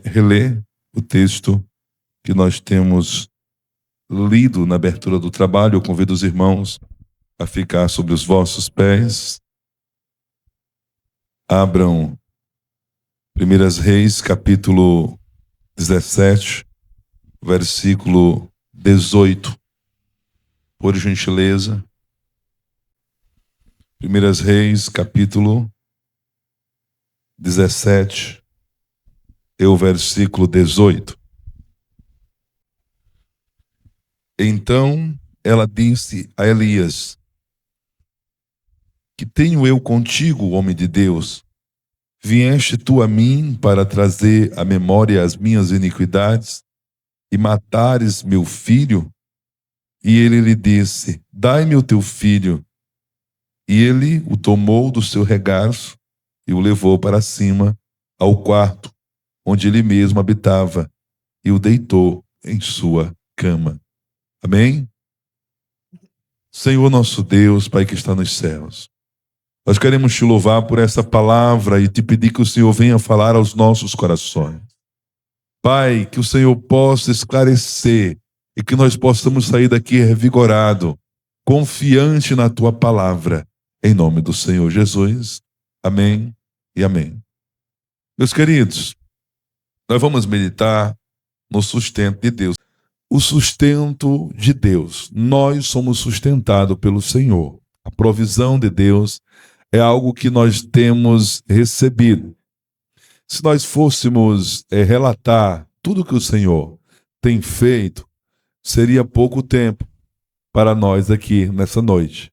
reler o texto que nós temos lido na abertura do trabalho. Eu convido os irmãos a ficar sobre os vossos pés. Abram 1 Reis, capítulo 17, versículo 18. Por gentileza. 1 Reis, capítulo 17, e o versículo 18. Então ela disse a Elias: que tenho eu contigo, homem de Deus? Vieste tu a mim para trazer à memória as minhas iniquidades e matares meu filho? E ele lhe disse: dai-me o teu filho. E ele o tomou do seu regaço e o levou para cima ao quarto onde ele mesmo habitava e o deitou em sua cama. Amém? Senhor nosso Deus, Pai que está nos céus, nós queremos te louvar por essa palavra e te pedir que o Senhor venha falar aos nossos corações. Pai, que o Senhor possa esclarecer e que nós possamos sair daqui revigorado, confiante na tua palavra, em nome do Senhor Jesus. Amém e amém. Meus queridos, nós vamos meditar no sustento de Deus. O sustento de Deus. Nós somos sustentados pelo Senhor. A provisão de Deus é algo que nós temos recebido. Se nós fôssemos relatar tudo que o Senhor tem feito, seria pouco tempo para nós aqui nessa noite.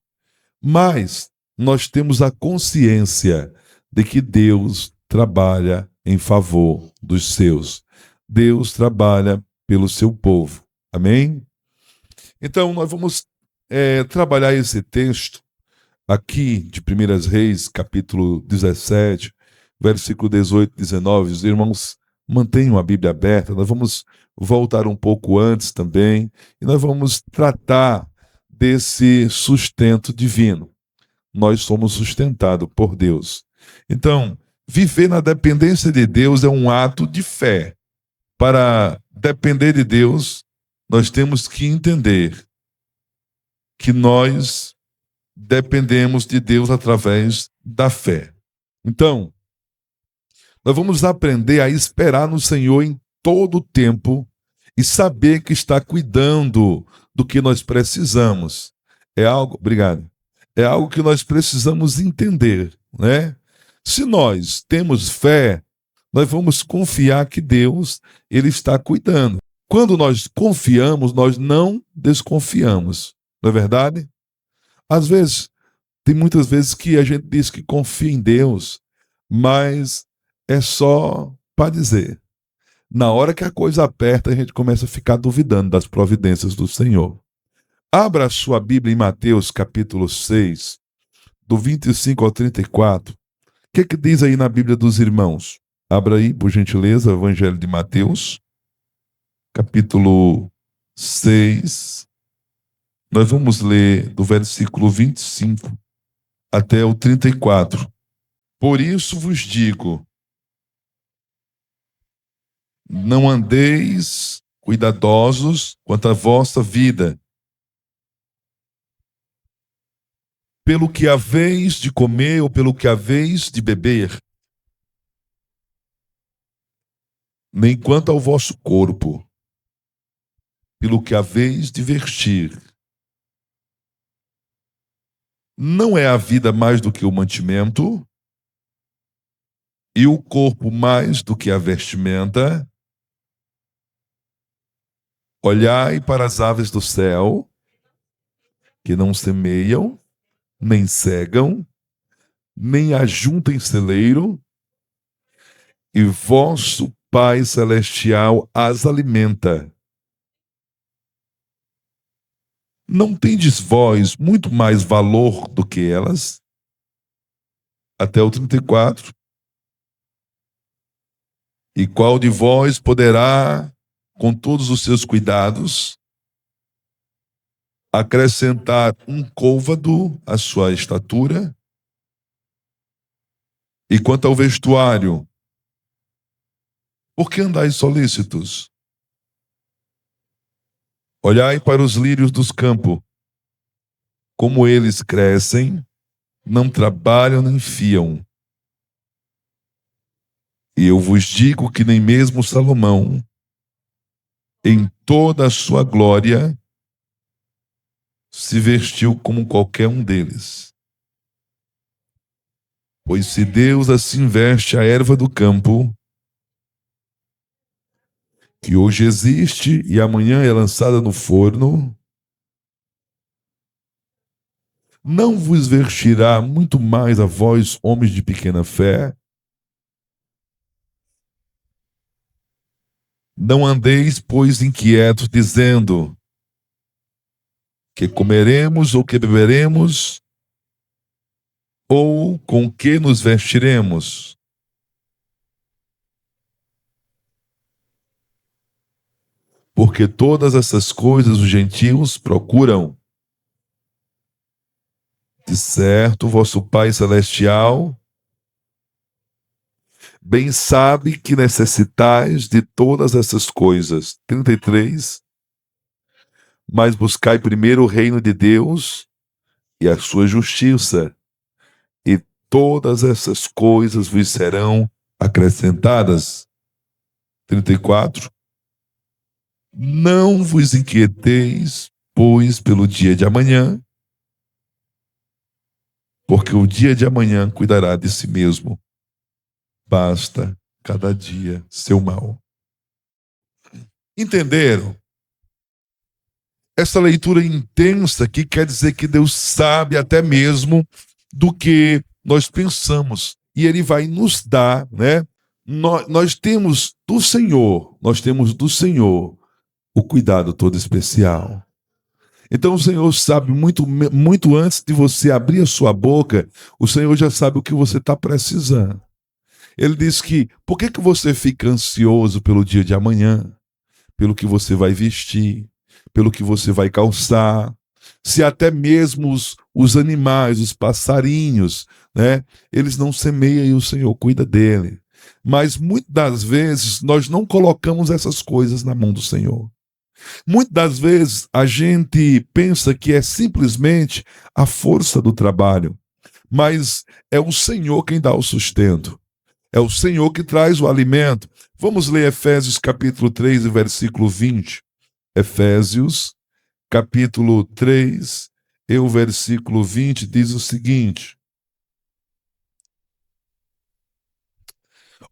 Mas nós temos a consciência de que Deus trabalha em favor dos seus. Deus trabalha pelo seu povo. Amém? Então, nós vamos trabalhar esse texto aqui de 1 Reis, capítulo 17, versículo 18 e 19. Os irmãos mantenham a Bíblia aberta. Nós vamos voltar um pouco antes também e nós vamos tratar desse sustento divino. Nós somos sustentados por Deus. Então, viver na dependência de Deus é um ato de fé. Para depender de Deus, nós temos que entender que nós dependemos de Deus através da fé. Então, nós vamos aprender a esperar no Senhor em todo o tempo e saber que está cuidando do que nós precisamos. Obrigado. É algo que nós precisamos entender, né? Se nós temos fé, nós vamos confiar que Deus, Ele está cuidando. Quando nós confiamos, nós não desconfiamos. Não é verdade? Às vezes, tem muitas vezes que a gente diz que confia em Deus, mas é só para dizer. Na hora que a coisa aperta, a gente começa a ficar duvidando das providências do Senhor. Abra a sua Bíblia em Mateus capítulo 6, do 25 ao 34. O que diz aí na Bíblia dos irmãos? Abra aí, por gentileza, o Evangelho de Mateus, capítulo 6. Nós vamos ler do versículo 25 até o 34. Por isso vos digo, não andeis cuidadosos quanto à vossa vida, pelo que haveis de comer ou pelo que haveis de beber, nem quanto ao vosso corpo, pelo que haveis de vestir. Não é a vida mais do que o mantimento, e o corpo mais do que a vestimenta? Olhai para as aves do céu, que não semeiam, nem cegam, nem ajuntem celeiro, e vosso Pai Celestial as alimenta. Não tendes vós muito mais valor do que elas? Até o 34. E qual de vós poderá, com todos os seus cuidados, acrescentar um côvado à sua estatura? E quanto ao vestuário, Por que andais solícitos? Olhai para os lírios dos campos, como eles crescem, não trabalham nem fiam. E eu vos digo que nem mesmo Salomão, em toda a sua glória, se vestiu como qualquer um deles. Pois se Deus assim veste a erva do campo, que hoje existe e amanhã é lançada no forno, não vos vestirá muito mais a vós, homens de pequena fé? Não andeis, pois, inquietos, dizendo que comeremos ou que beberemos, ou com que nos vestiremos? Porque todas essas coisas os gentios procuram. De certo, vosso Pai Celestial bem sabe que necessitais de todas essas coisas. 33. Mas buscai primeiro o reino de Deus e a sua justiça, e todas essas coisas vos serão acrescentadas. 34. Não vos inquieteis, pois, pelo dia de amanhã, porque o dia de amanhã cuidará de si mesmo. Basta cada dia seu mal. Entenderam? Essa leitura intensa aqui quer dizer que Deus sabe até mesmo do que nós pensamos. E Ele vai nos dar, né? Nós temos do Senhor o cuidado todo especial. Então o Senhor sabe muito antes de você abrir a sua boca, o Senhor já sabe o que você está precisando. Ele diz que, por que você fica ansioso pelo dia de amanhã? Pelo que você vai vestir, pelo que você vai calçar. Se até mesmo os animais, os passarinhos, né, eles não semeiam e o Senhor cuida dele. Mas muitas das vezes nós não colocamos essas coisas na mão do Senhor. Muitas das vezes a gente pensa que é simplesmente a força do trabalho, mas é o Senhor quem dá o sustento. É o Senhor que traz o alimento. Vamos ler Efésios capítulo 3, versículo 20. Efésios capítulo 3, e o versículo 20 diz o seguinte: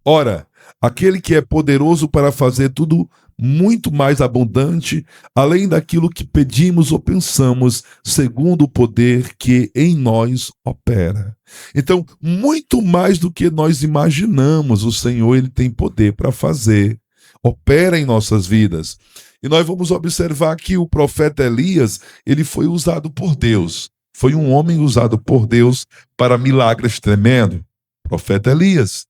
Ora, aquele que é poderoso para fazer tudo muito mais abundante, além daquilo que pedimos ou pensamos, segundo o poder que em nós opera. Então, muito mais do que nós imaginamos, o Senhor ele tem poder para fazer, opera em nossas vidas. E nós vamos observar que o profeta Elias, ele foi usado por Deus. Foi um homem usado por Deus para milagres tremendos. Profeta Elias,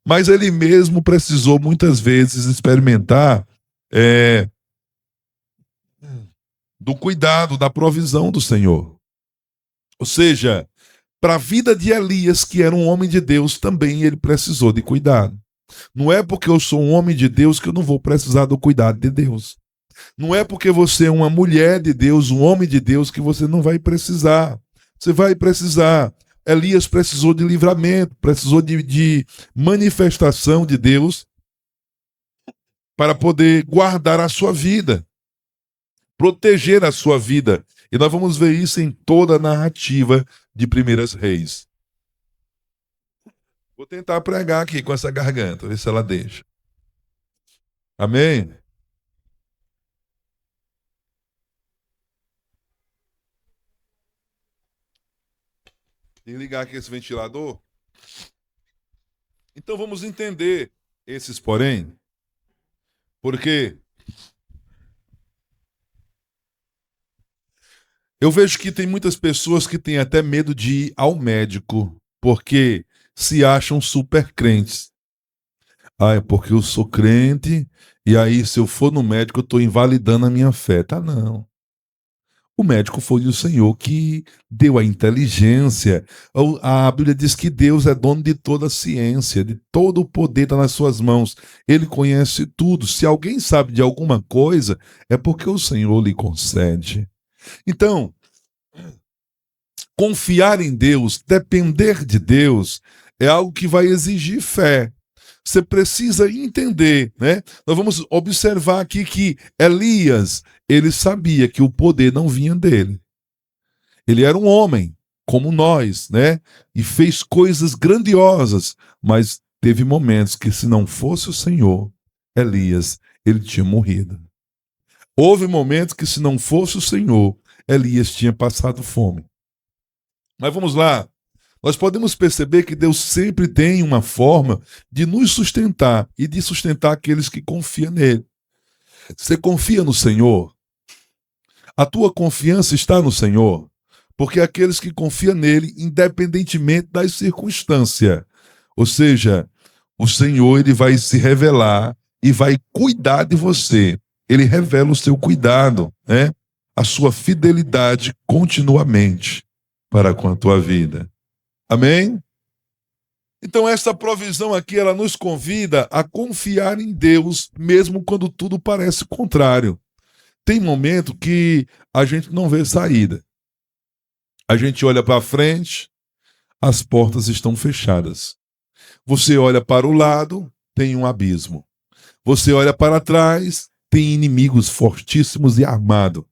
mas ele mesmo precisou muitas vezes experimentar do cuidado, da provisão do Senhor. Ou seja, para a vida de Elias, que era um homem de Deus, também ele precisou de cuidado. Não é porque eu sou um homem de Deus que eu não vou precisar do cuidado de Deus. Não é porque você é uma mulher de Deus, um homem de Deus, que você não vai precisar. Você vai precisar. Elias precisou de livramento, precisou de manifestação de Deus para poder guardar a sua vida, proteger a sua vida. E nós vamos ver isso em toda a narrativa de Primeiras Reis. Vou tentar pregar aqui com essa garganta, ver se ela deixa. Amém? Tem que ligar aqui esse ventilador. Então vamos entender esses porém. Porque eu vejo que tem muitas pessoas que têm até medo de ir ao médico, porque se acham super crentes. É porque eu sou crente, e aí se eu for no médico eu estou invalidando a minha fé. Tá não. O médico foi o Senhor que deu a inteligência. A Bíblia diz que Deus é dono de toda a ciência, de todo o poder está nas suas mãos. Ele conhece tudo. Se alguém sabe de alguma coisa, é porque o Senhor lhe concede. Então, confiar em Deus, depender de Deus, é algo que vai exigir fé. Você precisa entender, né? Nós vamos observar aqui que Elias, ele sabia que o poder não vinha dele. Ele era um homem, como nós, né? E fez coisas grandiosas, mas teve momentos que, se não fosse o Senhor, Elias, ele tinha morrido. Houve momentos que, se não fosse o Senhor, Elias tinha passado fome. Mas vamos lá. Nós podemos perceber que Deus sempre tem uma forma de nos sustentar e de sustentar aqueles que confiam nele. Você confia no Senhor? A tua confiança está no Senhor? Porque aqueles que confiam nele, independentemente das circunstâncias, ou seja, o Senhor, ele vai se revelar e vai cuidar de você. Ele revela o seu cuidado, né? A sua fidelidade continuamente para com a tua vida. Amém? Então essa provisão aqui, ela nos convida a confiar em Deus, mesmo quando tudo parece contrário. Tem momento que a gente não vê saída. A gente olha para frente, as portas estão fechadas. Você olha para o lado, tem um abismo. Você olha para trás, tem inimigos fortíssimos e armados.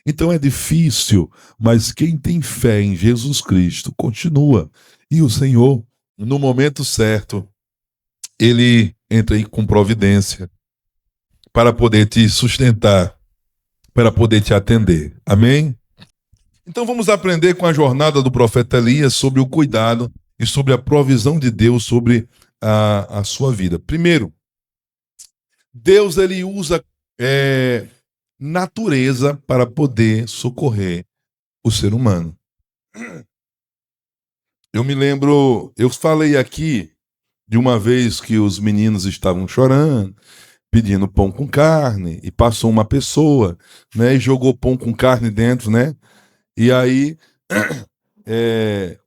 Então é difícil, mas quem tem fé em Jesus Cristo continua. E o Senhor, no momento certo, ele entra aí com providência para poder te sustentar, para poder te atender. Amém? Então vamos aprender com a jornada do profeta Elias sobre o cuidado e sobre a provisão de Deus sobre a sua vida. Primeiro, Deus, ele usa natureza para poder socorrer o ser humano. Eu me lembro, eu falei aqui de uma vez que os meninos estavam chorando, pedindo pão com carne, e passou uma pessoa, né, e jogou pão com carne dentro, né? E aí,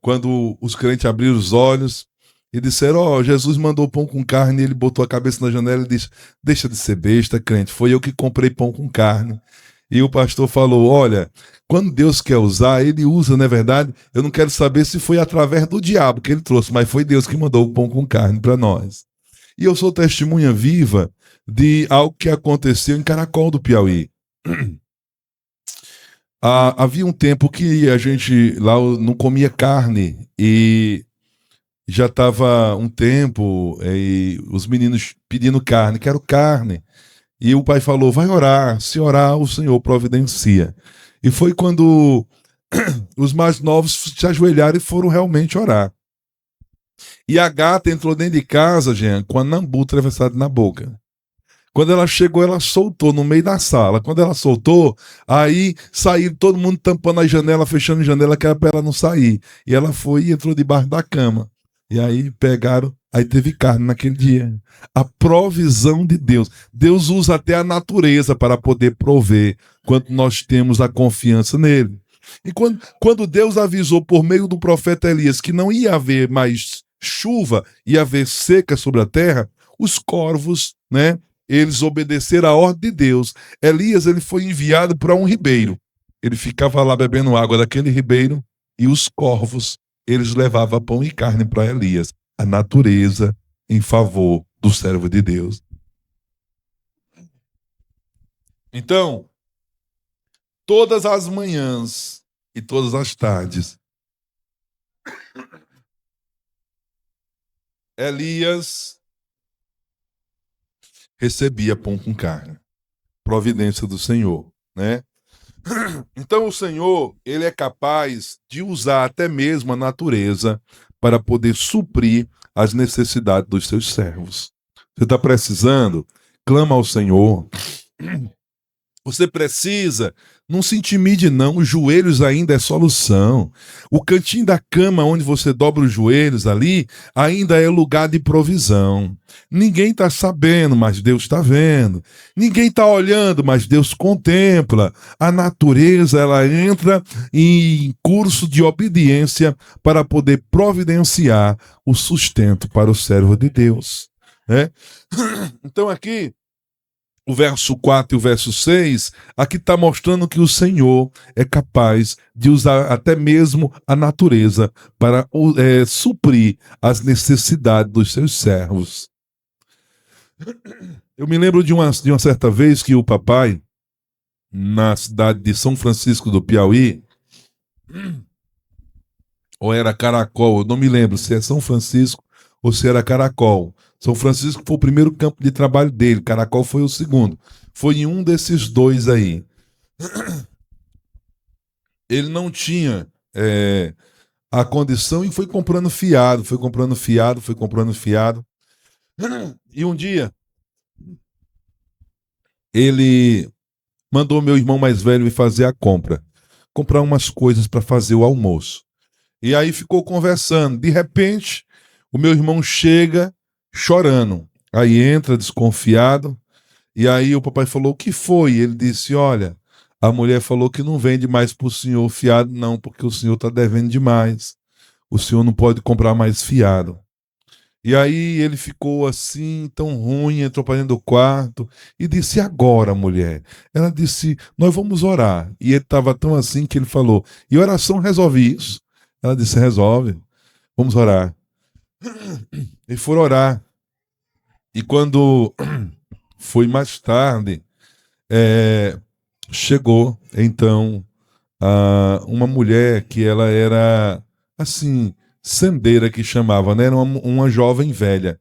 quando os crentes abriram os olhos e disseram, Jesus mandou pão com carne, e ele botou a cabeça na janela e disse, deixa de ser besta, crente, foi eu que comprei pão com carne. E o pastor falou, olha, quando Deus quer usar, ele usa, não é verdade? Eu não quero saber se foi através do diabo que ele trouxe, mas foi Deus que mandou o pão com carne para nós. E eu sou testemunha viva de algo que aconteceu em Caracol do Piauí. Havia um tempo que a gente lá não comia carne e já estava um tempo e os meninos pedindo carne, quero carne. E o pai falou, vai orar, se orar o Senhor providencia. E foi quando os mais novos se ajoelharam e foram realmente orar. E a gata entrou dentro de casa, Jean, com a nambu atravessada na boca. Quando ela chegou, ela soltou no meio da sala. Quando ela soltou, aí saiu todo mundo tampando a janela, fechando a janela, que era para ela não sair. E ela foi e entrou debaixo da cama. E aí pegaram, aí teve carne naquele dia. A provisão de Deus. Deus usa até a natureza para poder prover quando nós temos a confiança nele. E quando Deus avisou por meio do profeta Elias que não ia haver mais chuva, ia haver seca sobre a terra, os corvos, né? Eles obedeceram a ordem de Deus. Elias, ele foi enviado para um ribeiro. Ele ficava lá bebendo água daquele ribeiro e os corvos, eles levavam pão e carne para Elias. A natureza em favor do servo de Deus. Então, todas as manhãs e todas as tardes, Elias recebia pão com carne. Providência do Senhor, né? Então o Senhor, ele é capaz de usar até mesmo a natureza para poder suprir as necessidades dos seus servos. Você está precisando? Clama ao Senhor. Você precisa, não se intimide não, os joelhos ainda é solução. O cantinho da cama onde você dobra os joelhos ali, ainda é lugar de provisão. Ninguém está sabendo, mas Deus está vendo. Ninguém está olhando, mas Deus contempla. A natureza, ela entra em curso de obediência para poder providenciar o sustento para o servo de Deus, né? Então aqui, o verso 4 e o verso 6, aqui está mostrando que o Senhor é capaz de usar até mesmo a natureza para suprir as necessidades dos seus servos. Eu me lembro de uma certa vez que o papai, na cidade de São Francisco do Piauí, ou era Caracol, eu não me lembro se é São Francisco ou se era Caracol. São Francisco foi o primeiro campo de trabalho dele, Caracol foi o segundo. Foi em um desses dois aí. Ele não tinha a condição e foi comprando fiado, foi comprando fiado, foi comprando fiado. E um dia, ele mandou meu irmão mais velho ir fazer a compra. Comprar umas coisas para fazer o almoço. E aí ficou conversando. De repente, o meu irmão chega chorando. Aí entra desconfiado. E aí o papai falou: o que foi? Ele disse: olha, a mulher falou que não vende mais para o senhor fiado, não, porque o senhor está devendo demais. O senhor não pode comprar mais fiado. E aí ele ficou assim, tão ruim, entrou para dentro do quarto e disse: e agora, mulher? Ela disse: nós vamos orar. E ele estava tão assim que ele falou: e oração resolve isso? Ela disse: resolve, vamos orar. E foram orar. E quando foi mais tarde, chegou então uma mulher que ela era assim, sendeira que chamava, né? Era uma jovem velha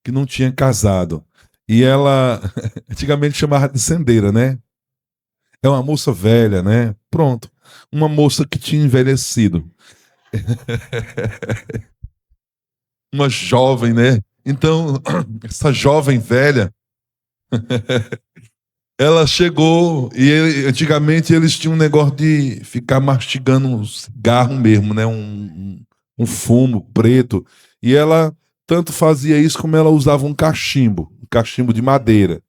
que não tinha casado. E ela antigamente chamava de sendeira, né? É uma moça velha, né? Pronto. Uma moça que tinha envelhecido. Uma jovem, né? Então, essa jovem velha, ela chegou e antigamente eles tinham um negócio de ficar mastigando um cigarro mesmo, né? Um fumo preto. E ela tanto fazia isso como ela usava um cachimbo de madeira.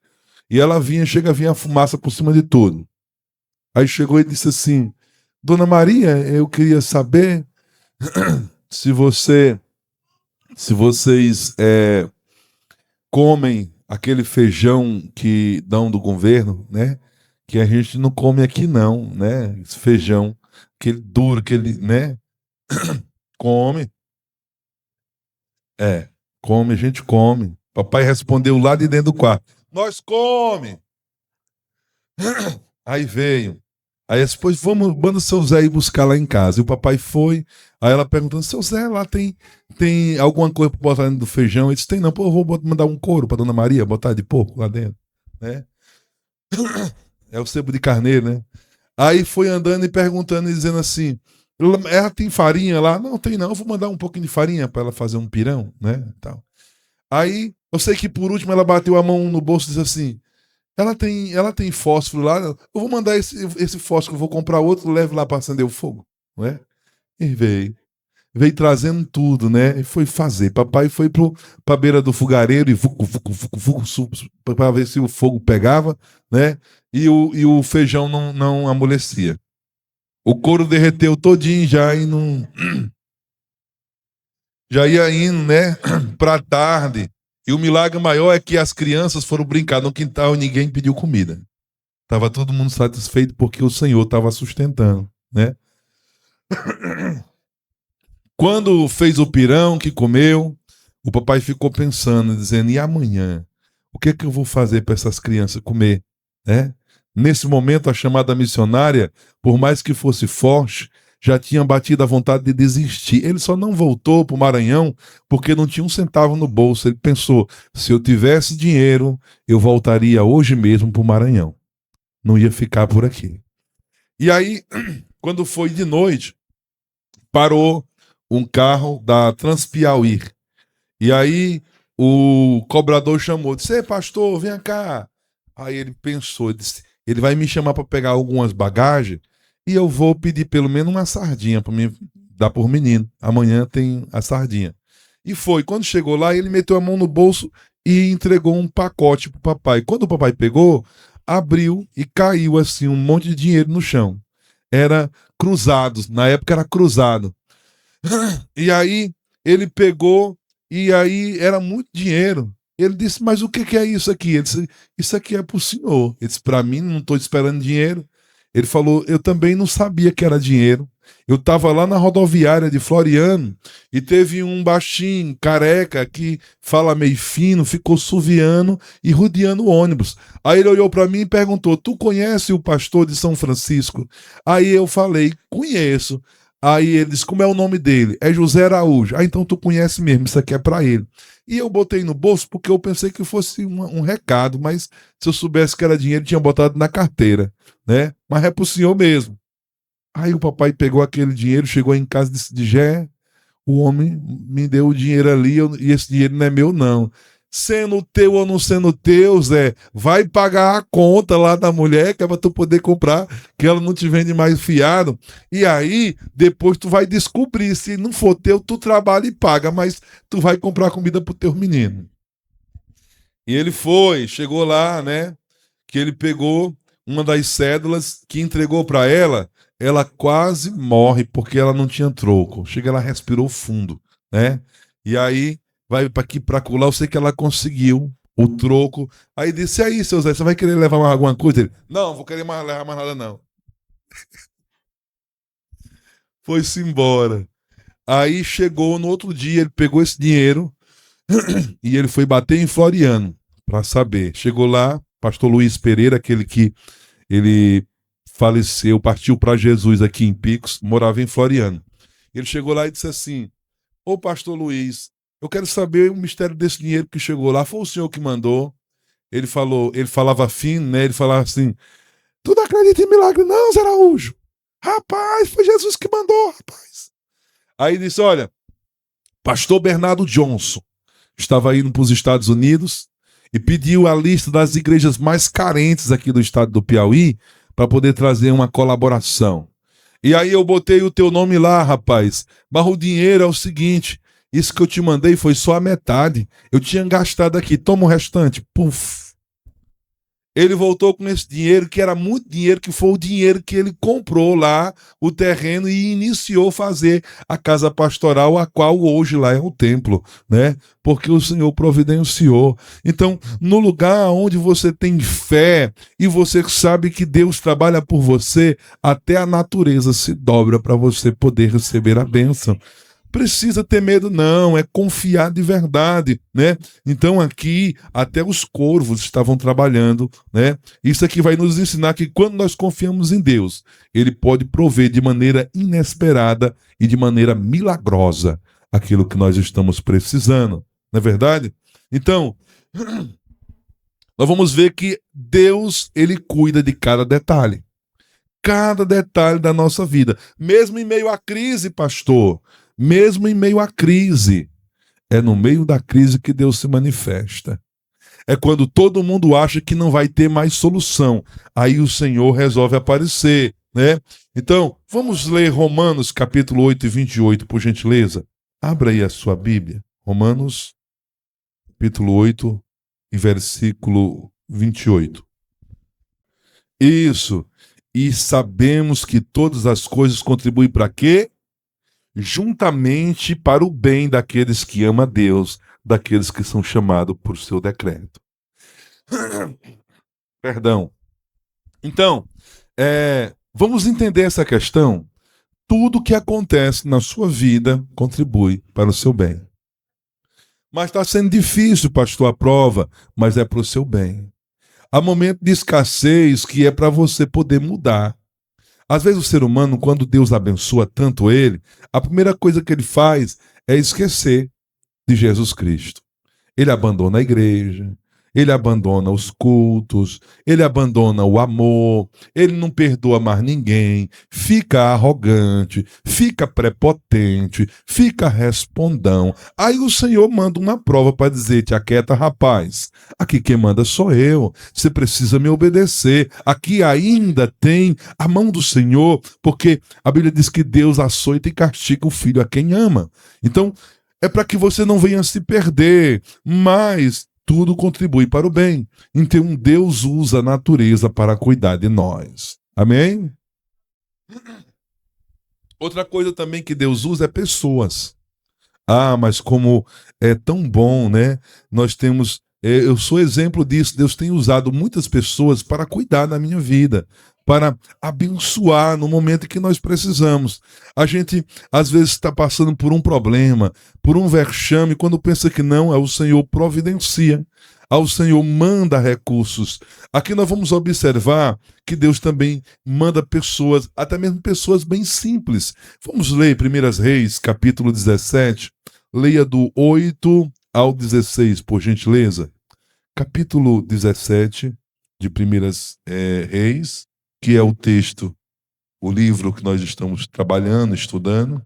E ela vinha a fumaça por cima de tudo. Aí chegou e disse assim: Dona Maria, eu queria saber se vocês comem aquele feijão que dão do governo, né? Que a gente não come aqui não, né? Esse feijão, aquele duro, aquele, né? Come. Come, a gente come. Papai respondeu lá de dentro do quarto: nós come. Aí veio. Aí depois manda o seu Zé ir buscar lá em casa. E o papai foi. Aí ela perguntando: seu Zé, lá tem alguma coisa para botar dentro do feijão? Ele disse: tem não, pô, eu vou mandar um couro para Dona Maria, botar de porco lá dentro, né? É o sebo de carneiro, né? Aí foi andando e perguntando e dizendo assim: ela tem farinha lá? Não, tem não, eu vou mandar um pouquinho de farinha para ela fazer um pirão, né? Tal. Aí eu sei que por último ela bateu a mão no bolso e disse assim: ela tem fósforo lá, eu vou mandar esse fósforo, eu vou comprar outro, leve lá para acender o fogo, não é? E veio trazendo tudo, né? E foi fazer. Papai foi para a beira do fogareiro e para ver se o fogo pegava, né? E o feijão não amolecia. O couro derreteu todinho já e não. Já ia indo, né? Para tarde. E o milagre maior é que as crianças foram brincar no quintal e ninguém pediu comida. Tava todo mundo satisfeito porque o Senhor estava sustentando, né? Quando fez o pirão que comeu, o papai ficou pensando, dizendo: e amanhã? O que é que eu vou fazer para essas crianças comer, né? Nesse momento, a chamada missionária, por mais que fosse forte, já tinha batido a vontade de desistir. Ele só não voltou para o Maranhão porque não tinha um centavo no bolso. Ele pensou: se eu tivesse dinheiro, eu voltaria hoje mesmo para o Maranhão. Não ia ficar por aqui. E aí, quando foi de noite, parou um carro da Transpiauí. E aí o cobrador chamou, disse: ei, pastor, vem cá. Aí ele pensou, ele vai me chamar para pegar algumas bagagens e eu vou pedir pelo menos uma sardinha para mim dar por menino. Amanhã tem a sardinha. E foi. Quando chegou lá, ele meteu a mão no bolso e entregou um pacote pro papai. Quando o papai pegou, abriu e caiu assim um monte de dinheiro no chão. Era cruzados. Na época era cruzado. E aí ele pegou e aí era muito dinheiro. Ele disse, mas o que é isso aqui? Ele disse, isso aqui é pro senhor. Ele disse, para mim, não estou esperando dinheiro. Ele falou, eu também não sabia que era dinheiro. Eu estava lá na rodoviária de Floriano e teve um baixinho, careca, que fala meio fino, ficou suviando e rodeando o ônibus. Aí ele olhou para mim e perguntou, tu conhece o pastor de São Francisco? Aí eu falei, conheço. Aí ele disse, como é o nome dele? É José Araújo. Ah, então tu conhece mesmo, isso aqui é para ele. E eu botei no bolso porque eu pensei que fosse um recado, mas se eu soubesse que era dinheiro, tinha botado na carteira, né? Mas é pro senhor mesmo. Aí o papai pegou aquele dinheiro, chegou em casa e disse, Jé, o homem me deu o dinheiro ali e esse dinheiro não é meu não. Sendo teu ou não sendo teu, Zé, vai pagar a conta lá da mulher que é pra tu poder comprar, que ela não te vende mais fiado. E aí, depois tu vai descobrir, se não for teu, tu trabalha e paga, mas tu vai comprar comida pro teu menino. E ele foi, chegou lá, né, que ele pegou uma das cédulas que entregou para ela quase morre porque ela não tinha troco. Chega, ela respirou fundo, né? E aí vai para aqui, para colar, eu sei que ela conseguiu o troco. Aí disse, aí, seu Zé, você vai querer levar mais alguma coisa? Ele, não, vou querer mais levar mais nada, não. Foi-se embora. Aí chegou no outro dia, ele pegou esse dinheiro e ele foi bater em Floriano para saber. Chegou lá, pastor Luiz Pereira, aquele que ele faleceu, partiu para Jesus aqui em Picos, morava em Floriano. Ele chegou lá e disse assim, ô pastor Luiz, eu quero saber o mistério desse dinheiro que chegou lá, foi o senhor que mandou? Ele falou, ele falava fino, né? Ele falava assim, tu não acredita em milagre não, Zé Araújo? Rapaz, foi Jesus que mandou, rapaz. Aí disse, olha, pastor Bernardo Johnson estava indo para os Estados Unidos e pediu a lista das igrejas mais carentes aqui do estado do Piauí para poder trazer uma colaboração. E aí eu botei o teu nome lá, rapaz. Mas o dinheiro é o seguinte, isso que eu te mandei foi só a metade. Eu tinha gastado aqui, toma o restante. Puf. Ele voltou com esse dinheiro, que era muito dinheiro, que foi o dinheiro que ele comprou lá, o terreno, e iniciou a fazer a casa pastoral, a qual hoje lá é o templo, né? Porque o Senhor providenciou. Então, no lugar onde você tem fé e você sabe que Deus trabalha por você, até a natureza se dobra para você poder receber a bênção. Precisa ter medo, não, é confiar de verdade, né? Então aqui até os corvos estavam trabalhando, né? Isso aqui vai nos ensinar que quando nós confiamos em Deus, Ele pode prover de maneira inesperada e de maneira milagrosa aquilo que nós estamos precisando, não é verdade? Então, nós vamos ver que Deus, Ele cuida de cada detalhe da nossa vida, mesmo em meio à crise, pastor. Mesmo em meio à crise, é no meio da crise que Deus se manifesta. É quando todo mundo acha que não vai ter mais solução. Aí o Senhor resolve aparecer, né? Então, vamos ler Romanos capítulo 8 e 28, por gentileza. Abra aí a sua Bíblia. Romanos capítulo 8 e versículo 28. Isso. E sabemos que todas as coisas contribuem para quê? Juntamente para o bem daqueles que amam a Deus, daqueles que são chamados por seu decreto. Perdão. Então, vamos entender essa questão. Tudo que acontece na sua vida contribui para o seu bem. Mas está sendo difícil, pastor, a prova, mas é para o seu bem. Há momento de escassez que é para você poder mudar. Às vezes o ser humano, quando Deus abençoa tanto ele, a primeira coisa que ele faz é esquecer de Jesus Cristo. Ele abandona a igreja, ele abandona os cultos, ele abandona o amor, ele não perdoa mais ninguém, fica arrogante, fica prepotente, fica respondão. Aí o Senhor manda uma prova para dizer: te aquieta, rapaz, aqui quem manda sou eu, você precisa me obedecer. Aqui ainda tem a mão do Senhor, porque a Bíblia diz que Deus açoita e castiga o filho a quem ama. Então, é para que você não venha se perder, mas tudo contribui para o bem. Então Deus usa a natureza para cuidar de nós. Amém? Outra coisa também que Deus usa é pessoas. Ah, mas como é tão bom, né? Nós temos, eu sou exemplo disso. Deus tem usado muitas pessoas para cuidar da minha vida, para abençoar no momento em que nós precisamos. A gente, às vezes, está passando por um problema, por um vexame, quando pensa que não, é o Senhor providencia. Ao Senhor manda recursos. Aqui nós vamos observar que Deus também manda pessoas, até mesmo pessoas bem simples. Vamos ler 1 Reis, capítulo 17. Leia do 8 ao 16, por gentileza. Capítulo 17 de 1 Reis, que é o texto, o livro que nós estamos trabalhando, estudando.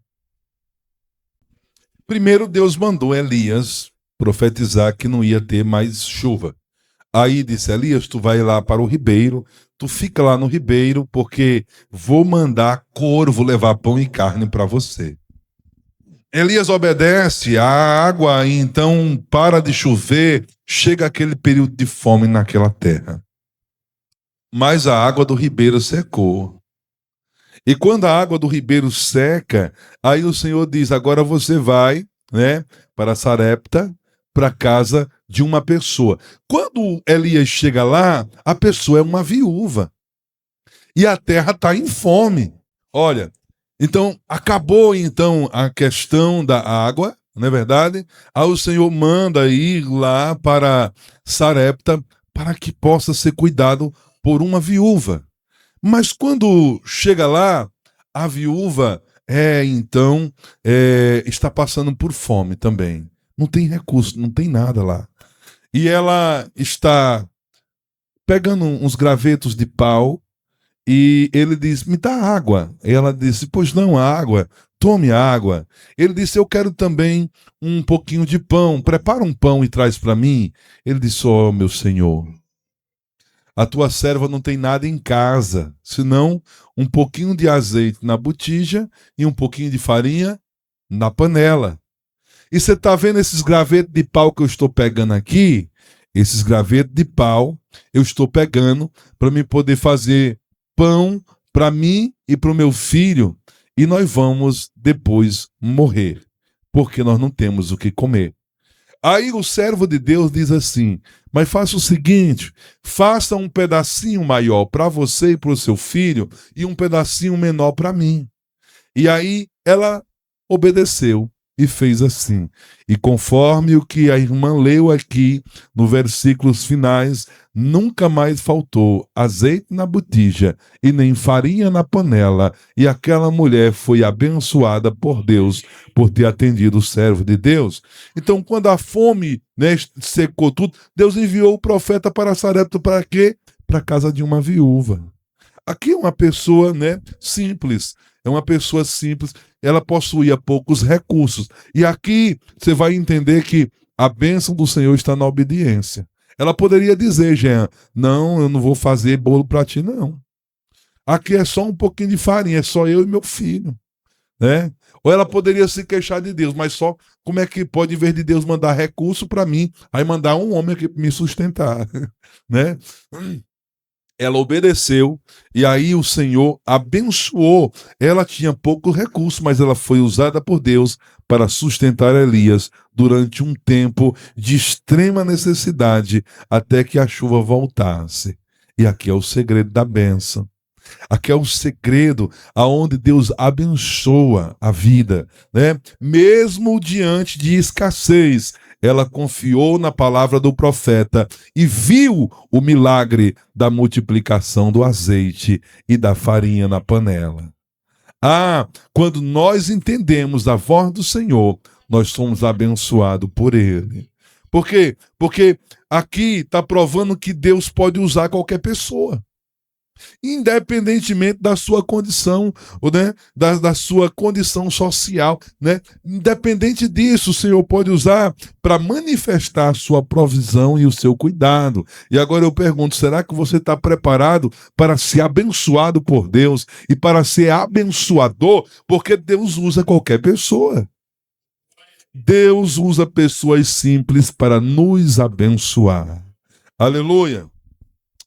Primeiro Deus mandou Elias profetizar que não ia ter mais chuva. Aí disse: Elias, tu vai lá para o ribeiro, tu fica lá no ribeiro, porque vou mandar corvo levar pão e carne para você. Elias obedece, a água então para de chover, chega aquele período de fome naquela terra. Mas a água do ribeiro secou. E quando a água do ribeiro seca, aí o Senhor diz: agora você vai, né, para Sarepta, para a casa de uma pessoa. Quando Elias chega lá, a pessoa é uma viúva. E a terra está em fome. Olha, então acabou então a questão da água, não é verdade? Aí o Senhor manda ir lá para Sarepta para que possa ser cuidado por uma viúva. Mas quando chega lá, a viúva está passando por fome também. Não tem recurso, não tem nada lá. E ela está pegando uns gravetos de pau e ele diz: me dá água. E ela disse: pois não, água, tome água. Ele disse: eu quero também um pouquinho de pão, prepara um pão e traz para mim. Ele disse: ó, meu senhor, a tua serva não tem nada em casa, senão um pouquinho de azeite na botija e um pouquinho de farinha na panela. E você está vendo esses gravetos de pau que eu estou pegando aqui? Esses gravetos de pau eu estou pegando para me poder fazer pão para mim e para o meu filho. E nós vamos depois morrer, porque nós não temos o que comer. Aí o servo de Deus diz assim: mas faça o seguinte, faça um pedacinho maior para você e para o seu filho e um pedacinho menor para mim. E aí ela obedeceu e fez assim. E conforme o que a irmã leu aqui no versículos finais, nunca mais faltou azeite na botija e nem farinha na panela. E aquela mulher foi abençoada por Deus por ter atendido o servo de Deus. Então, quando a fome, né, secou tudo, Deus enviou o profeta para Sarepta para quê? Para a casa de uma viúva. Aqui é uma pessoa, né, simples. É uma pessoa simples, ela possuía poucos recursos. E aqui você vai entender que a bênção do Senhor está na obediência. Ela poderia dizer: Jean, não, eu não vou fazer bolo para ti, não. Aqui é só um pouquinho de farinha, é só eu e meu filho. Né? Ou ela poderia se queixar de Deus, mas só como é que pode, em vez de Deus mandar recurso para mim, aí mandar um homem aqui para me sustentar? Né? Ela obedeceu e aí o Senhor abençoou. Ela tinha pouco recurso, mas ela foi usada por Deus para sustentar Elias durante um tempo de extrema necessidade, até que a chuva voltasse. E aqui é o segredo da bênção. Aqui é o segredo aonde Deus abençoa a vida, né? Mesmo diante de escassez, ela confiou na palavra do profeta e viu o milagre da multiplicação do azeite e da farinha na panela. Ah, quando nós entendemos a voz do Senhor, nós somos abençoados por Ele. Por quê? Porque aqui está provando que Deus pode usar qualquer pessoa, independentemente da sua condição, né, da sua condição social, né? Independente disso, o Senhor pode usar para manifestar a sua provisão e o seu cuidado. E agora eu pergunto, será que você está preparado para ser abençoado por Deus e para ser abençoador? Porque Deus usa qualquer pessoa. Deus usa pessoas simples para nos abençoar. Aleluia!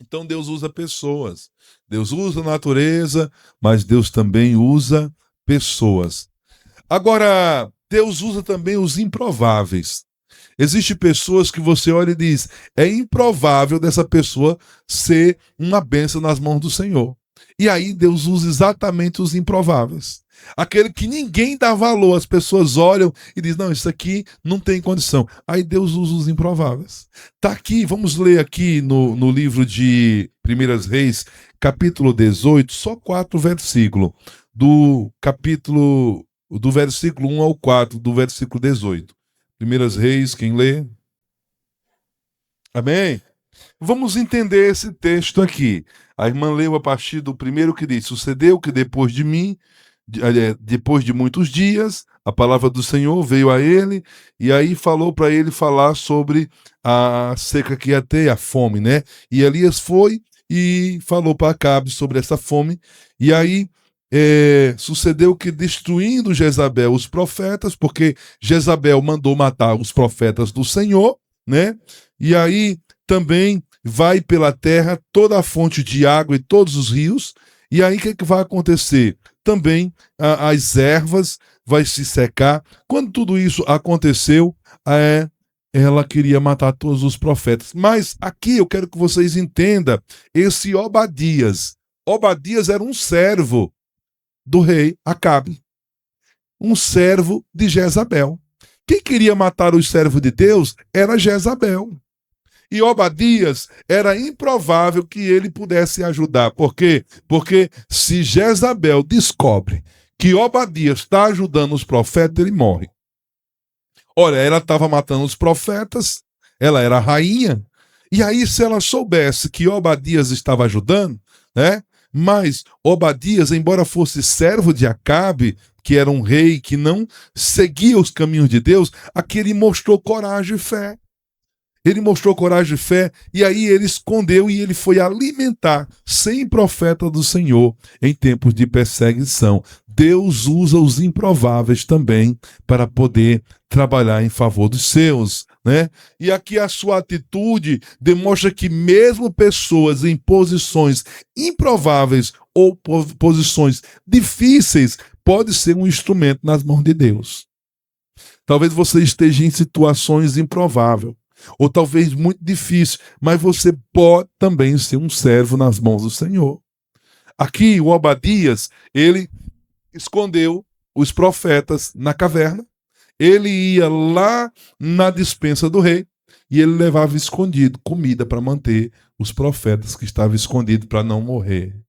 Então Deus usa pessoas. Deus usa a natureza, mas Deus também usa pessoas. Agora, Deus usa também os improváveis. Existem pessoas que você olha e diz, é improvável dessa pessoa ser uma bênção nas mãos do Senhor. E aí Deus usa exatamente os improváveis. Aquele que ninguém dá valor, as pessoas olham e dizem, não, isso aqui não tem condição. Aí Deus usa os improváveis. Está aqui, vamos ler aqui no livro de 1 Reis, capítulo 18, só 4 versículos, do versículo 1 ao 4, do versículo 18. 1 Reis, quem lê? Amém? Vamos entender esse texto aqui. A irmã leu a partir do primeiro que diz, sucedeu que depois de mim, depois de muitos dias, a palavra do Senhor veio a ele, e aí falou para ele falar sobre a seca que ia ter, a fome, né? E Elias foi e falou para Acabe sobre essa fome, e aí sucedeu que destruindo Jezabel os profetas, porque Jezabel mandou matar os profetas do Senhor, né? E aí também vai pela terra toda a fonte de água e todos os rios, e aí o que vai acontecer? Também as ervas vai se secar. Quando tudo isso aconteceu, ela queria matar todos os profetas. Mas aqui eu quero que vocês entendam esse Obadias. Obadias era um servo do rei Acabe, um servo de Jezabel. Quem queria matar os servos de Deus era Jezabel. E Obadias era improvável que ele pudesse ajudar. Por quê? Porque se Jezabel descobre que Obadias está ajudando os profetas, ele morre. Olha, ela estava matando os profetas, ela era a rainha, e aí se ela soubesse que Obadias estava ajudando, né? Mas Obadias, embora fosse servo de Acabe, que era um rei que não seguia os caminhos de Deus, aqui ele mostrou coragem e fé. Ele mostrou coragem e fé, e aí ele escondeu e ele foi alimentar 100 profetas do Senhor em tempos de perseguição. Deus usa os improváveis também para poder trabalhar em favor dos seus, né? E aqui a sua atitude demonstra que mesmo pessoas em posições improváveis ou posições difíceis pode ser um instrumento nas mãos de Deus. Talvez você esteja em situações improváveis, ou talvez muito difícil, mas você pode também ser um servo nas mãos do Senhor. Aqui o Obadias, ele escondeu os profetas na caverna, ele ia lá na despensa do rei e ele levava escondido comida para manter os profetas que estavam escondidos para não morrer.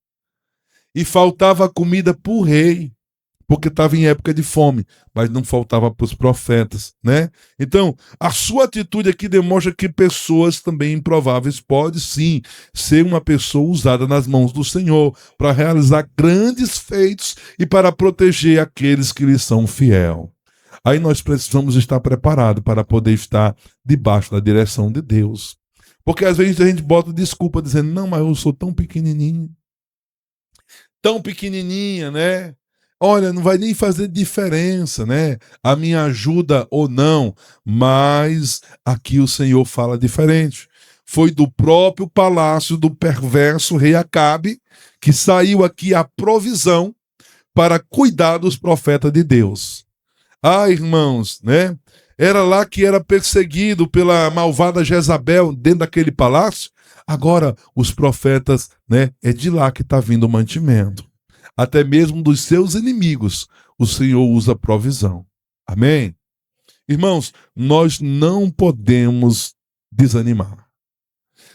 E faltava comida para o rei, porque estava em época de fome, mas não faltava para os profetas, né? Então, a sua atitude aqui demonstra que pessoas também improváveis podem sim ser uma pessoa usada nas mãos do Senhor para realizar grandes feitos e para proteger aqueles que lhe são fiel. Aí nós precisamos estar preparados para poder estar debaixo da direção de Deus. Porque às vezes a gente bota desculpa dizendo, não, mas eu sou tão pequenininho, tão pequenininha, né? Olha, não vai nem fazer diferença, né? A minha ajuda ou não, mas aqui o Senhor fala diferente. Foi do próprio palácio do perverso rei Acabe que saiu aqui a provisão para cuidar dos profetas de Deus. Ah, irmãos, né? Era lá que era perseguido pela malvada Jezabel dentro daquele palácio. Agora, os profetas, né? É de lá que está vindo o mantimento. Até mesmo dos seus inimigos, o Senhor usa provisão. Amém? Irmãos, nós não podemos desanimar.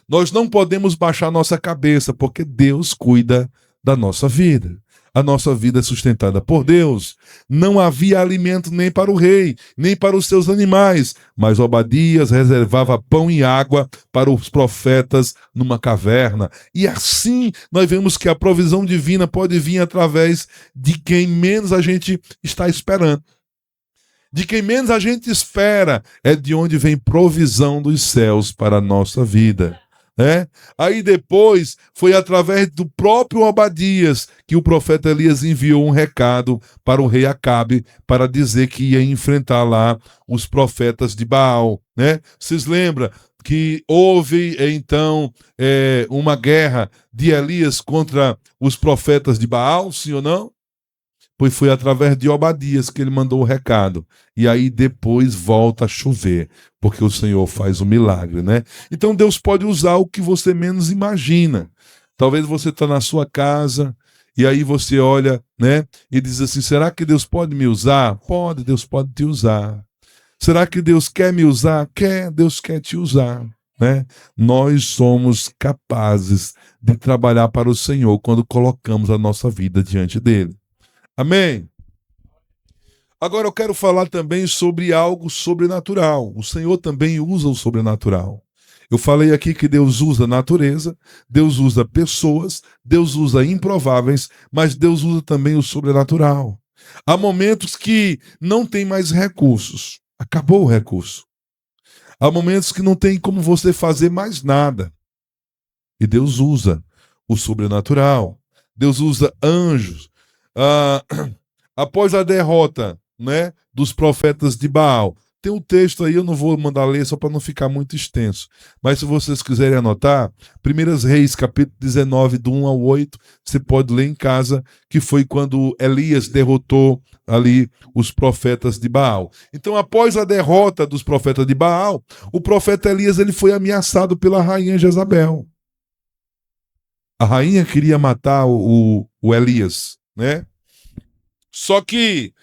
Nós não podemos baixar nossa cabeça, porque Deus cuida da nossa vida. a nossa vida é sustentada por Deus. Não havia alimento nem para o rei, nem para os seus animais, mas Obadias reservava pão e água para os profetas numa caverna. E assim nós vemos que a provisão divina pode vir através de quem menos a gente está esperando. De quem menos a gente espera é de onde vem provisão dos céus para a nossa vida. Aí depois foi através do próprio Obadias que o profeta Elias enviou um recado para o rei Acabe para dizer que ia enfrentar lá os profetas de Baal. Vocês lembram que houve então uma guerra de Elias contra os profetas de Baal, sim ou não? Pois foi através de Obadias que ele mandou o recado. E aí depois volta a chover, porque o Senhor faz o milagre, Então Deus pode usar o que você menos imagina. Talvez você está na sua casa e aí você olha, e diz assim, será que Deus pode me usar? Pode, Deus pode te usar. Será que Deus quer me usar? Quer, Deus quer te usar. Nós somos capazes de trabalhar para o Senhor quando colocamos a nossa vida diante dele. Amém? Agora eu quero falar também sobre algo sobrenatural. O Senhor também usa o sobrenatural. Eu falei aqui que Deus usa a natureza, Deus usa pessoas, Deus usa improváveis, mas Deus usa também o sobrenatural. Há momentos que não tem mais recursos. Acabou o recurso. Há momentos que não tem como você fazer mais nada. E Deus usa o sobrenatural. Deus usa anjos. Após a derrota dos profetas de Baal, tem um texto aí, eu não vou mandar ler só para não ficar muito extenso, mas se vocês quiserem anotar, 1 Reis capítulo 19 do 1 ao 8, você pode ler em casa, que foi quando Elias derrotou ali os profetas de Baal. Então, após a derrota dos profetas de Baal, o profeta Elias ele foi ameaçado pela rainha Jezabel. A rainha queria matar o Elias, Só que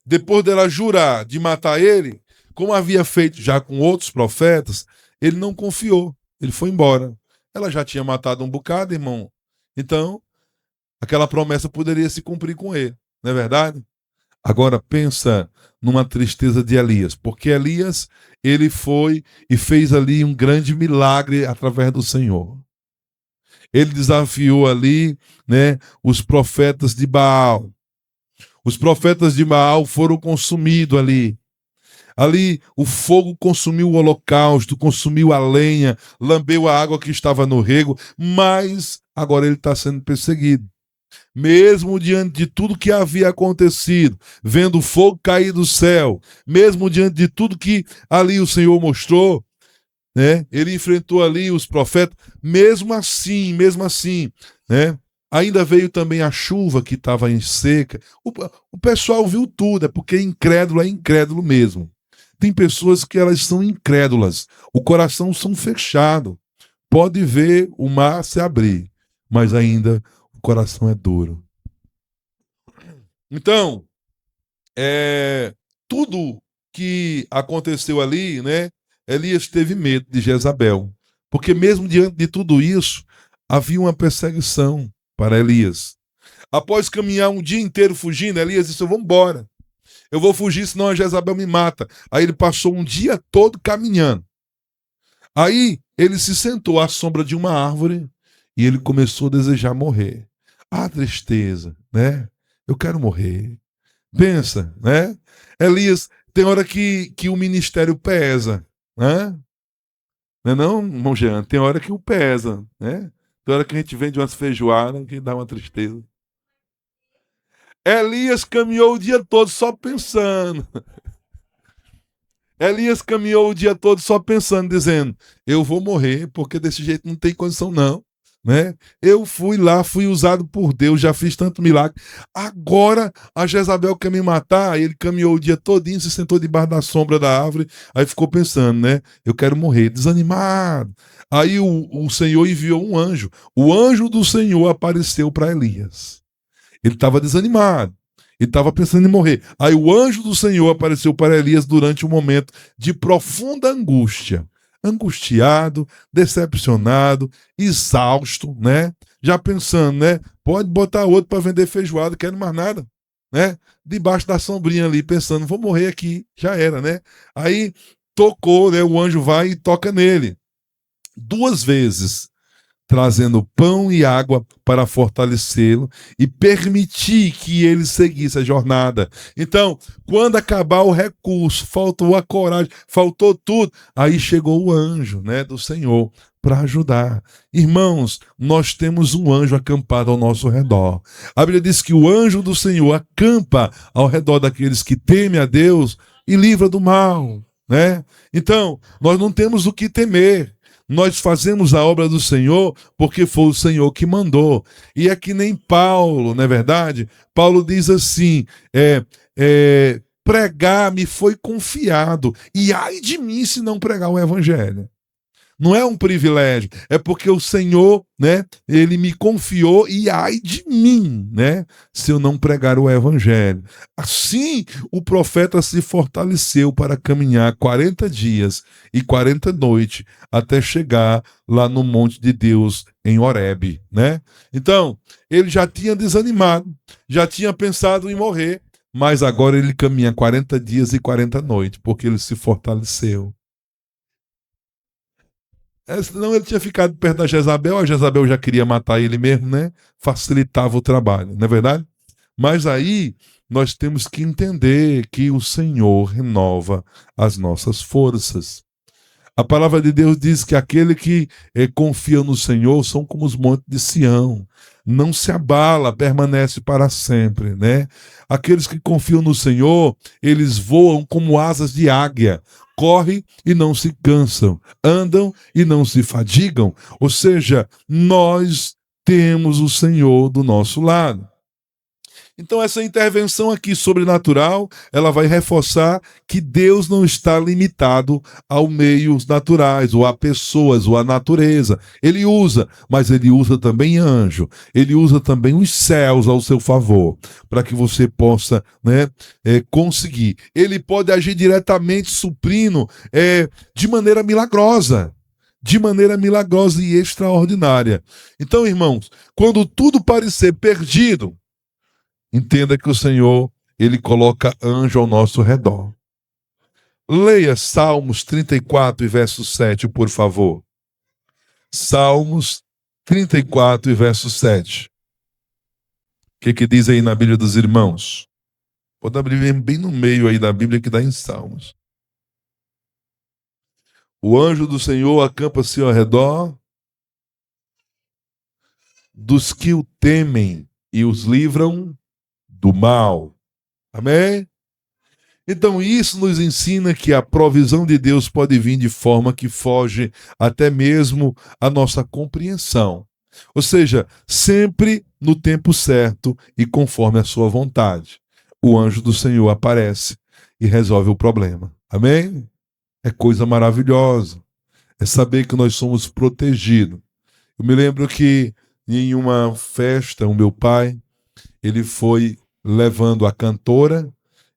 depois dela jurar de matar ele, como havia feito já com outros profetas, ele não confiou, ele foi embora. Ela já tinha matado um bocado, irmão. Então, aquela promessa poderia se cumprir com ele, não é verdade? Agora pensa numa tristeza de Elias, porque Elias, ele foi e fez ali um grande milagre através do Senhor. Ele desafiou ali, os profetas de Baal. Os profetas de Baal foram consumidos ali. Ali o fogo consumiu o holocausto, consumiu a lenha, lambeu a água que estava no rego, mas agora ele está sendo perseguido. Mesmo diante de tudo que havia acontecido, vendo o fogo cair do céu, mesmo diante de tudo que ali o Senhor mostrou, ele enfrentou ali os profetas, mesmo assim, ainda veio também a chuva que estava em seca. O pessoal viu tudo, é porque incrédulo é incrédulo mesmo. Tem pessoas que elas são incrédulas, o coração são fechado. Pode ver o mar se abrir, mas ainda o coração é duro. Então, tudo que aconteceu ali, Elias teve medo de Jezabel, porque mesmo diante de tudo isso, havia uma perseguição para Elias. Após caminhar um dia inteiro fugindo, Elias disse, eu vou embora. Eu vou fugir, senão a Jezabel me mata. Aí ele passou um dia todo caminhando. Aí ele se sentou à sombra de uma árvore e ele começou a desejar morrer. Ah, tristeza, Eu quero morrer. Pensa, Elias, tem hora que o ministério pesa, Não é não, irmão Jean? Tem hora que o pesa, Tem hora que a gente vende umas feijoadas que dá uma tristeza. Elias caminhou o dia todo só pensando. Elias caminhou o dia todo só pensando, dizendo, eu vou morrer, porque desse jeito não tem condição não. Eu fui lá, fui usado por Deus, já fiz tanto milagre. Agora a Jezabel quer me matar. Ele caminhou o dia todinho, se sentou debaixo da sombra da árvore, aí ficou pensando, eu quero morrer, desanimado. Aí o Senhor enviou um anjo. O anjo do Senhor apareceu para Elias. Ele estava desanimado, ele estava pensando em morrer. Aí o anjo do Senhor apareceu para Elias durante um momento de profunda angústia. angustiado, decepcionado, exausto, né? Já pensando, né? Pode botar outro para vender feijoada, quero mais nada, né? Debaixo da sombrinha ali, pensando, vou morrer aqui, já era, né? Aí tocou, né? O anjo vai e toca nele 2 vezes, trazendo pão e água para fortalecê-lo e permitir que ele seguisse a jornada. Então, quando acabar o recurso, faltou a coragem, faltou tudo, aí chegou o anjo, né, do Senhor para ajudar. Irmãos, nós temos um anjo acampado ao nosso redor. A Bíblia diz que o anjo do Senhor acampa ao redor daqueles que temem a Deus e livra do mal, né? Então, nós não temos o que temer. Nós fazemos a obra do Senhor porque foi o Senhor que mandou. E é que nem Paulo, não é verdade? Paulo diz assim, pregar me foi confiado, e ai de mim se não pregar o evangelho. Não é um privilégio, é porque o Senhor, né, ele me confiou e ai de mim, né, se eu não pregar o evangelho. Assim, o profeta se fortaleceu para caminhar 40 dias e 40 noites até chegar lá no monte de Deus em Horebe, né? Então, ele já tinha desanimado, já tinha pensado em morrer, mas agora ele caminha 40 dias e 40 noites, porque ele se fortaleceu. Senão ele tinha ficado perto da Jezabel, a Jezabel já queria matar ele mesmo, né? Facilitava o trabalho, não é verdade? Mas aí nós temos que entender que o Senhor renova as nossas forças. A palavra de Deus diz que aquele que confia no Senhor são como os montes de Sião. Não se abala, permanece para sempre, né? Aqueles que confiam no Senhor, eles voam como asas de águia. Correm e não se cansam, andam e não se fadigam. Ou seja, nós temos o Senhor do nosso lado. Então essa intervenção aqui sobrenatural, ela vai reforçar que Deus não está limitado aos meios naturais, ou a pessoas, ou a natureza. Ele usa, mas ele usa também anjo. Ele usa também os céus ao seu favor, para que você possa, né, conseguir. Ele pode agir diretamente suprindo de maneira milagrosa. De maneira milagrosa e extraordinária. Então, irmãos, quando tudo parecer perdido, entenda que o Senhor, ele coloca anjo ao nosso redor. Leia Salmos 34 e verso 7, por favor. Salmos 34 e verso 7. O que diz aí na Bíblia dos irmãos? Pode abrir bem no meio aí da Bíblia que dá em Salmos. O anjo do Senhor acampa-se ao redor dos que o temem e os livram do mal. Amém? Então isso nos ensina que a provisão de Deus pode vir de forma que foge até mesmo a nossa compreensão. Ou seja, sempre no tempo certo e conforme a sua vontade. O anjo do Senhor aparece e resolve o problema. Amém? É coisa maravilhosa. É saber que nós somos protegidos. Eu me lembro que em uma festa, o meu pai, ele foi levando a cantora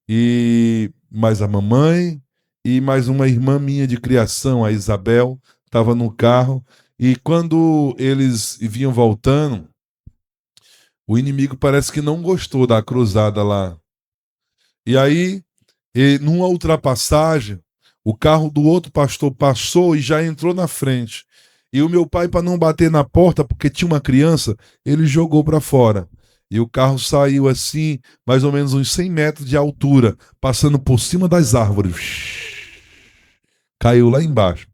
e mais a mamãe e mais uma irmã minha de criação, a Isabel, estava no carro. E quando eles vinham voltando, o inimigo parece que não gostou da cruzada lá. E aí, numa ultrapassagem, o carro do outro pastor passou e já entrou na frente. E o meu pai, para não bater na porta, porque tinha uma criança, ele jogou para fora. E o carro saiu assim, mais ou menos uns 100 metros de altura, passando por cima das árvores. Caiu lá embaixo.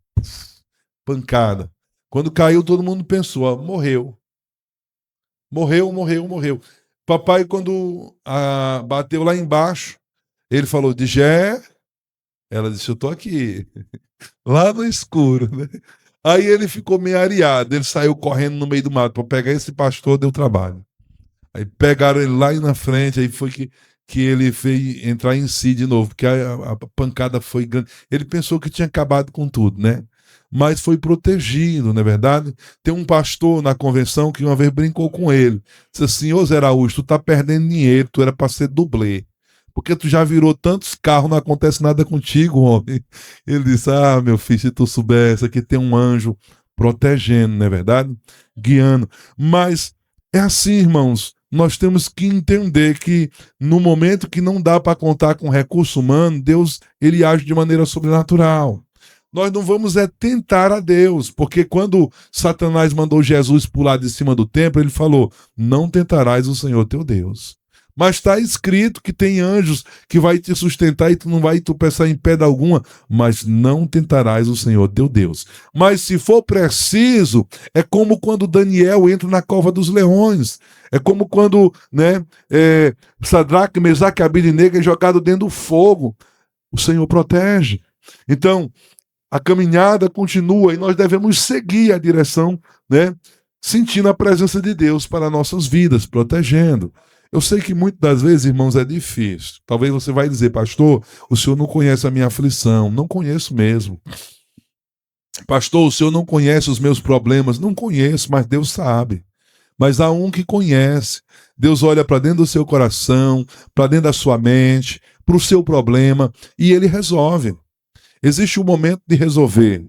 Pancada. Quando caiu, todo mundo pensou, ó, morreu. Morreu. Papai, quando bateu lá embaixo, ele falou, Digé. Ela disse, eu tô aqui. Lá no escuro, né? Aí ele ficou meio areado, ele saiu correndo no meio do mato. Para pegar esse pastor, deu trabalho. Aí pegaram ele lá na frente, aí foi que ele fez entrar em si de novo, porque a pancada foi grande. Ele pensou que tinha acabado com tudo, né? Mas foi protegido, não é verdade? Tem um pastor na convenção que uma vez brincou com ele. Disse assim, ô Zé Araújo, tu tá perdendo dinheiro, tu era para ser dublê. Porque tu já virou tantos carros, não acontece nada contigo, homem. Ele disse, meu filho, se tu soubesse, aqui tem um anjo protegendo, não é verdade? Guiando. Mas é assim, irmãos, nós temos que entender que no momento que não dá para contar com recurso humano, Deus, ele age de maneira sobrenatural. Nós não vamos tentar a Deus, porque quando Satanás mandou Jesus pular de cima do templo, ele falou, não tentarás o Senhor teu Deus. Mas está escrito que tem anjos que vai te sustentar e tu não vai tropeçar em pedra alguma, mas não tentarás o Senhor teu Deus. Mas se for preciso, é como quando Daniel entra na cova dos leões. É como quando Sadraque, Mesaque e Abednego é jogado dentro do fogo. O Senhor protege. Então, a caminhada continua e nós devemos seguir a direção, sentindo a presença de Deus para nossas vidas, protegendo. Eu sei que muitas das vezes, irmãos, é difícil. Talvez você vai dizer, pastor, o senhor não conhece a minha aflição. Não conheço mesmo. Pastor, o senhor não conhece os meus problemas. Não conheço, mas Deus sabe. Mas há um que conhece. Deus olha para dentro do seu coração, para dentro da sua mente, para o seu problema, e ele resolve. Existe um momento de resolver,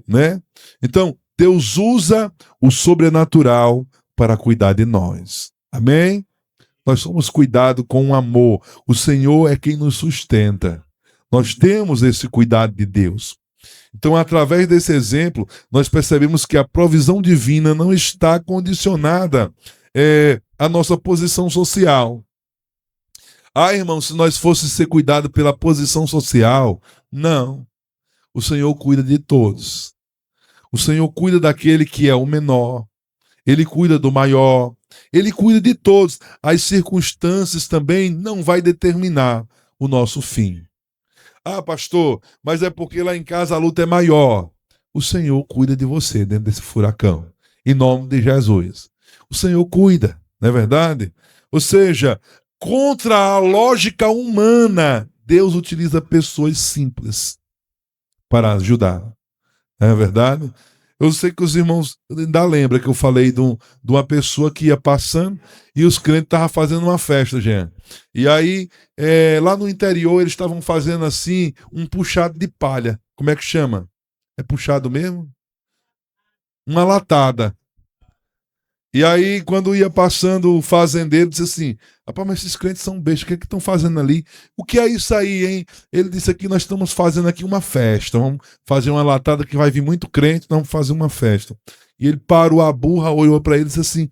Então, Deus usa o sobrenatural para cuidar de nós. Amém? Nós somos cuidados com amor. O Senhor é quem nos sustenta. Nós temos esse cuidado de Deus. Então, através desse exemplo, nós percebemos que a provisão divina não está condicionada à nossa posição social. Irmão, se nós fôssemos ser cuidados pela posição social, não. O Senhor cuida de todos. O Senhor cuida daquele que é o menor. Ele cuida do maior. Ele cuida de todos. As circunstâncias também não vai determinar o nosso fim. Pastor, mas é porque lá em casa a luta é maior. O Senhor cuida de você dentro desse furacão. Em nome de Jesus. O Senhor cuida, não é verdade? Ou seja, contra a lógica humana, Deus utiliza pessoas simples para ajudar. Não é verdade? Eu sei que os irmãos ainda lembram que eu falei de uma pessoa que ia passando e os crentes estavam fazendo uma festa, gente. E aí, lá no interior, eles estavam fazendo assim, um puxado de palha. Como é que chama? É puxado mesmo? Uma latada. E aí, quando ia passando o fazendeiro, disse assim, rapaz, mas esses crentes são bestas, o que é que estão fazendo ali? O que é isso aí, hein? Ele disse aqui, nós estamos fazendo aqui uma festa, vamos fazer uma latada que vai vir muito crente, nós vamos fazer uma festa. E ele parou a burra, olhou para ele e disse assim,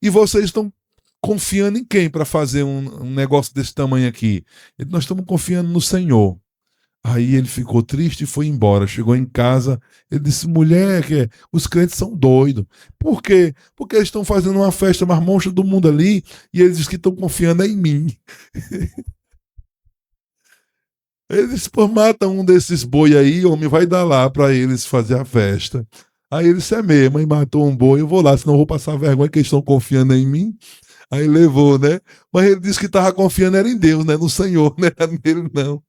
e vocês estão confiando em quem para fazer um negócio desse tamanho aqui? Ele, nós estamos confiando no Senhor. Aí ele ficou triste e foi embora. Chegou em casa, ele disse, mulher, os crentes são doidos. Por quê? Porque eles estão fazendo uma festa mais monstra do mundo ali e eles dizem que estão confiando em mim. Ele disse, pô, mata um desses boi aí, homem, vai dar lá para eles fazer a festa. Aí ele disse, é mesmo, aí matou um boi, eu vou lá, senão eu vou passar vergonha que eles estão confiando em mim. Aí levou, Mas ele disse que estava confiando era em Deus, no Senhor, não era nele, não.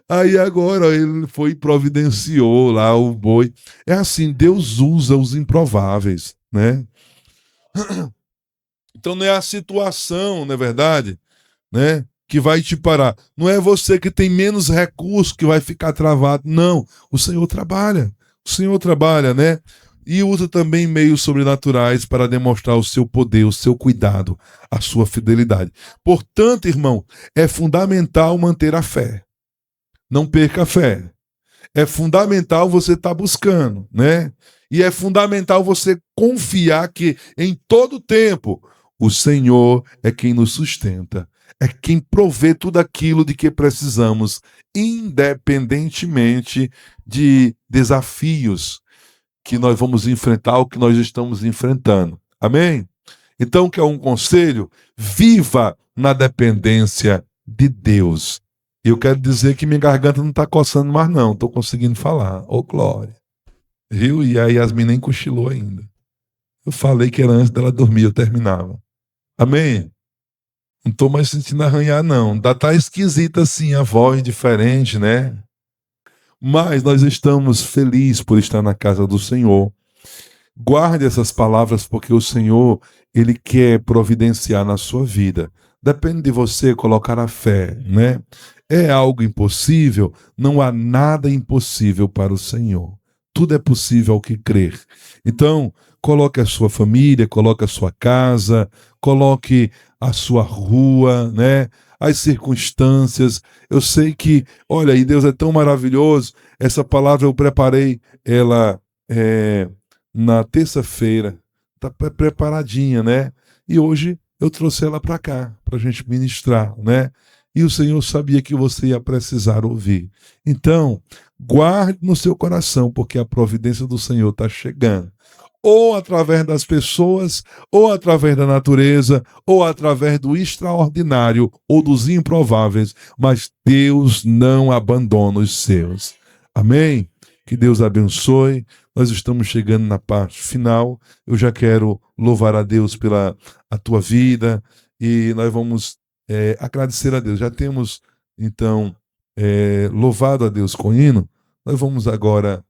Aí agora ele foi e providenciou lá o boi. É assim, Deus usa os improváveis, Então não é a situação, não é verdade, que vai te parar. Não é você que tem menos recursos que vai ficar travado. Não, o Senhor trabalha. O Senhor trabalha, E usa também meios sobrenaturais para demonstrar o seu poder, o seu cuidado, a sua fidelidade. Portanto, irmão, é fundamental manter a fé. Não perca a fé. É fundamental você estar buscando, E é fundamental você confiar que em todo tempo o Senhor é quem nos sustenta, é quem provê tudo aquilo de que precisamos, independentemente de desafios que nós vamos enfrentar ou que nós estamos enfrentando. Amém? Então, que é um conselho? Viva na dependência de Deus. Eu quero dizer que minha garganta não está coçando mais, não. Estou conseguindo falar. Ô, glória. Viu? E a Yasmin nem cochilou ainda. Eu falei que era antes dela dormir, eu terminava. Amém? Não estou mais sentindo arranhar, não. Tá esquisita assim, a voz diferente, Mas nós estamos felizes por estar na casa do Senhor. Guarde essas palavras, porque o Senhor, Ele quer providenciar na sua vida. Depende de você colocar a fé, né? É algo impossível? Não há nada impossível para o Senhor. Tudo é possível ao que crer. Então, coloque a sua família, coloque a sua casa, coloque a sua rua, né? As circunstâncias. Eu sei que, olha, e Deus é tão maravilhoso. Essa palavra eu preparei ela na terça-feira. Está preparadinha, né? E hoje eu trouxe ela para cá, para a gente ministrar, né? E o Senhor sabia que você ia precisar ouvir. Então, guarde no seu coração, porque a providência do Senhor está chegando. Ou através das pessoas, ou através da natureza, ou através do extraordinário, ou dos improváveis. Mas Deus não abandona os seus. Amém? Que Deus abençoe. Nós estamos chegando na parte final. Eu já quero louvar a Deus pela a tua vida e nós vamos agradecer a Deus. Já temos, então, louvado a Deus com hino. Nós vamos agora